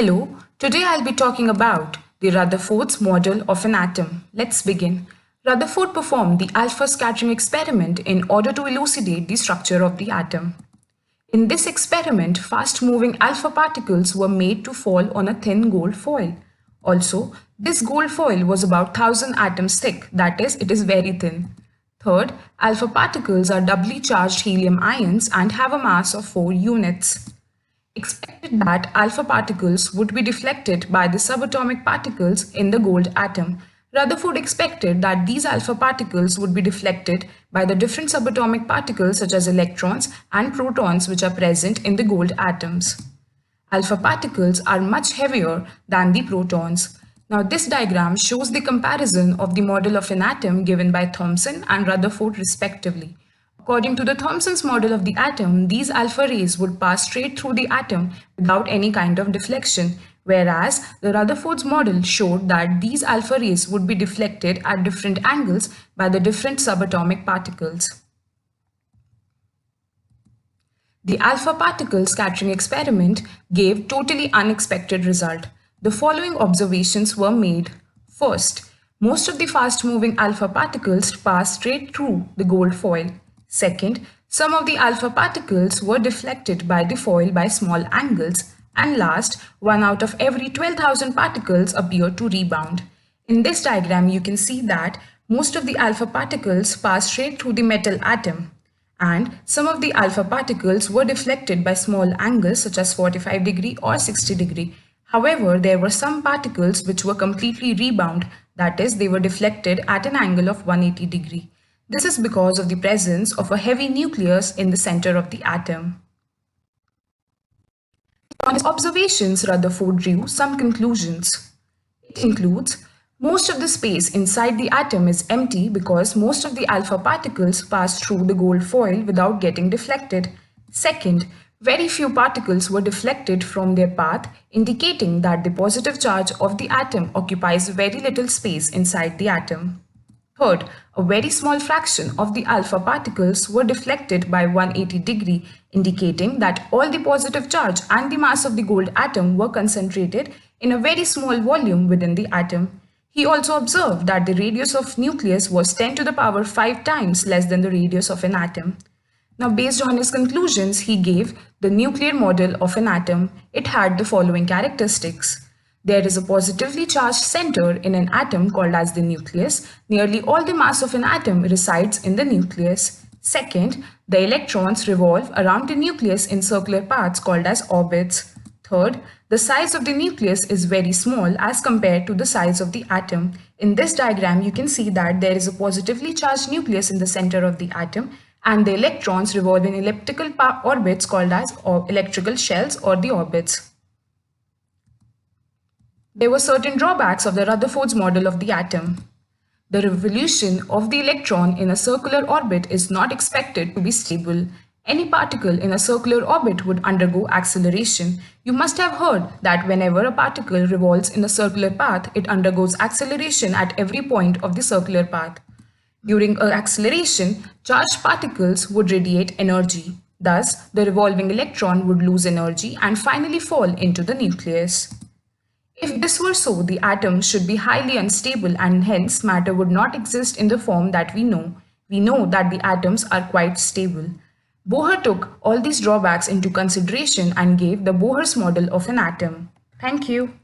Hello, today I'll be talking about the Rutherford's model of an atom. Let's begin. Rutherford performed the alpha scattering experiment in order to elucidate the structure of the atom. In this experiment, fast-moving alpha particles were made to fall on a thin gold foil. Also, this gold foil was about 1000 atoms thick, that is, it is very thin. Third, alpha particles are doubly charged helium ions and have a mass of 4 units. Expected that alpha particles would be deflected by the subatomic particles in the gold atom. Rutherford expected that these alpha particles would be deflected by the different subatomic particles such as electrons and protons which are present in the gold atoms. Alpha particles are much heavier than the protons. Now this diagram shows the comparison of the model of an atom given by Thomson and Rutherford respectively. According to the Thomson's model of the atom, these alpha rays would pass straight through the atom without any kind of deflection, whereas the Rutherford's model showed that these alpha rays would be deflected at different angles by the different subatomic particles. The alpha particle scattering experiment gave totally unexpected result. The following observations were made. First, most of the fast-moving alpha particles pass straight through the gold foil. Second, some of the alpha particles were deflected by the foil by small angles. And last, 1 out of every 12,000 particles appeared to rebound. In this diagram, you can see that most of the alpha particles pass straight through the metal atom. And some of the alpha particles were deflected by small angles such as 45 degree or 60 degree. However, there were some particles which were completely rebound, that is, they were deflected at an angle of 180 degree. This is because of the presence of a heavy nucleus in the center of the atom. On his observations, Rutherford drew some conclusions. It includes, most of the space inside the atom is empty because most of the alpha particles pass through the gold foil without getting deflected. Second, very few particles were deflected from their path, indicating that the positive charge of the atom occupies very little space inside the atom. Third, a very small fraction of the alpha particles were deflected by 180 degree, indicating that all the positive charge and the mass of the gold atom were concentrated in a very small volume within the atom. He also observed that the radius of nucleus was 10 to the power 5 times less than the radius of an atom. Now, based on his conclusions, he gave the nuclear model of an atom. It had the following characteristics. There is a positively charged center in an atom called as the nucleus. Nearly all the mass of an atom resides in the nucleus. Second, the electrons revolve around the nucleus in circular paths called as orbits. Third, the size of the nucleus is very small as compared to the size of the atom. In this diagram, you can see that there is a positively charged nucleus in the center of the atom and the electrons revolve in elliptical orbits called as electrical shells or the orbits. There were certain drawbacks of the Rutherford's model of the atom. The revolution of the electron in a circular orbit is not expected to be stable. Any particle in a circular orbit would undergo acceleration. You must have heard that whenever a particle revolves in a circular path, it undergoes acceleration at every point of the circular path. During an acceleration, charged particles would radiate energy. Thus, the revolving electron would lose energy and finally fall into the nucleus. If this were so, the atom should be highly unstable and hence matter would not exist in the form that we know. We know that the atoms are quite stable. Bohr took all these drawbacks into consideration and gave the Bohr's model of an atom. Thank you.